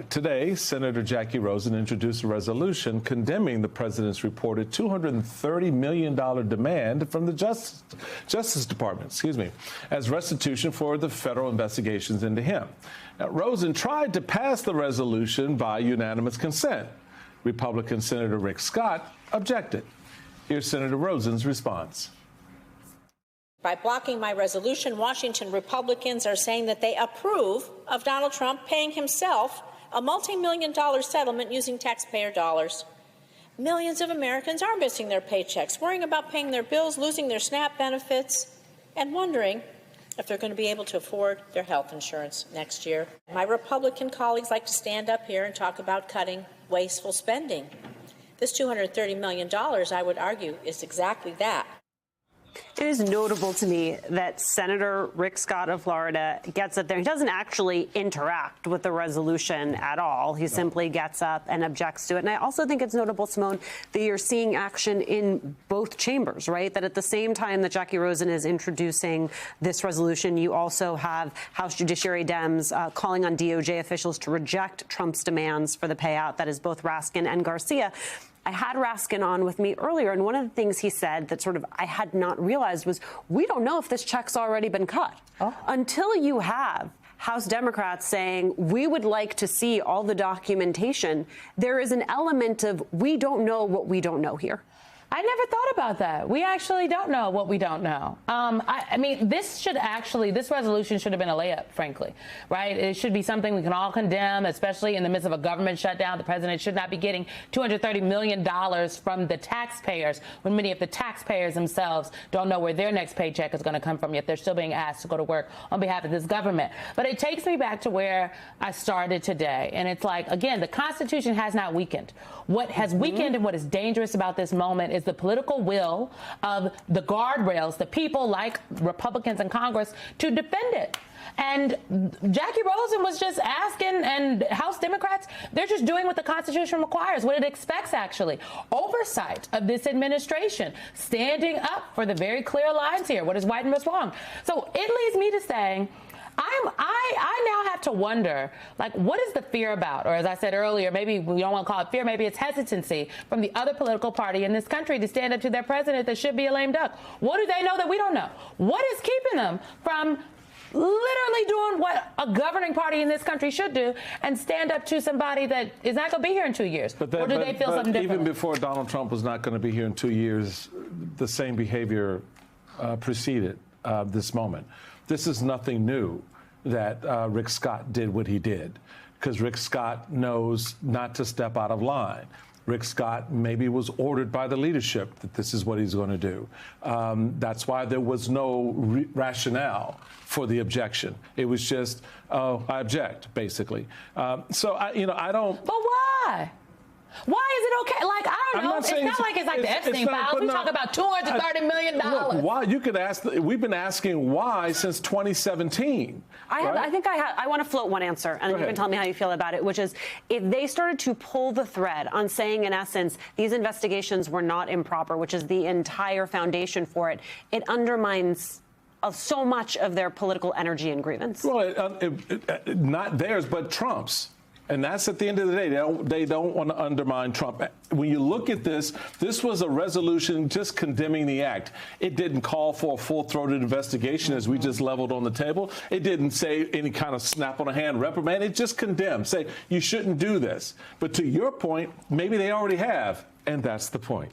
Today, Senator Jackie Rosen introduced a resolution condemning the president's reported $230 million demand from the Justice Department, as restitution for the federal investigations into him. Now, Rosen tried to pass the resolution by unanimous consent. Republican Senator Rick Scott objected. Here's Senator Rosen's response. By blocking my resolution, Washington Republicans are saying that they approve of Donald Trump paying himself a multi-million-dollar settlement using taxpayer dollars. Millions of Americans are missing their paychecks, worrying about paying their bills, losing their SNAP benefits, and wondering if they're going to be able to afford their health insurance next year. My Republican colleagues like to stand up here and talk about cutting wasteful spending. This $230 million, I would argue, is exactly that. It is notable to me that Senator Rick Scott of Florida gets up there. He doesn't actually interact with the resolution at all. He simply gets up and objects to it. And I also think it's notable, Simone, that you're seeing action in both chambers, right? That at the same time that Jackie Rosen is introducing this resolution, you also have House Judiciary Dems calling on DOJ officials to reject Trump's demands for the payout. That is both Raskin and Garcia. I had Raskin on with me earlier, and one of the things he said that sort of I had not realized was we don't know if this check's already been cut. Until you have House Democrats saying we would like to see all the documentation, there is an element of we don't know what we don't know here. I never thought about that. We actually don't know what we don't know. I mean, this resolution should have been a layup, frankly, right? It should be something we can all condemn, especially in the midst of a government shutdown. The president should not be getting $230 million from the taxpayers when many of the taxpayers themselves don't know where their next paycheck is going to come from, yet they're still being asked to go to work on behalf of this government. But it takes me back to where I started today. And it's like, again, the Constitution has not weakened. What has weakened and what is dangerous about this moment is the political will of the guardrails, the people like Republicans in Congress, to defend it. And Jackie Rosen was just asking, and House Democrats, they're just doing what the Constitution requires, what it expects, actually. Oversight of this administration, standing up for the very clear lines here, what is right and what's wrong. So it leads me to saying, I now have to wonder, like, what is the fear about? Or as I said earlier, maybe we don't want to call it fear, maybe it's hesitancy from the other political party in this country to stand up to their president that should be a lame duck. What do they know that we don't know? What is keeping them from literally doing what a governing party in this country should do and stand up to somebody that is not going to be here in 2 years? Or do they feel something different? Even before Donald Trump was not going to be here in 2 years, the same behavior preceded this moment. This is nothing new that Rick Scott did what he did, because Rick Scott knows not to step out of line. Rick Scott maybe was ordered by the leadership that this is what he's going to do. That's why there was no rationale for the objection. It was just, oh, I object, basically. So, I don't. But why? Why is it okay? Like, I don't know. It's not like it's like the Epstein files. We talk about $230 million. Look, why? You could ask. We've been asking why since 2017. I want to float one answer, and you can tell me how you feel about it, which is if they started to pull the thread on saying, in essence, these investigations were not improper, which is the entire foundation for it, it undermines so much of their political energy and grievance. Well, not theirs, but Trump's. And that's at the end of the day. They don't want to undermine Trump. When you look at this, this was a resolution just condemning the act. It didn't call for a full-throated investigation, as we just leveled on the table. It didn't say any kind of snap on a hand reprimand. It just condemned, say, you shouldn't do this. But to your point, maybe they already have, and that's the point.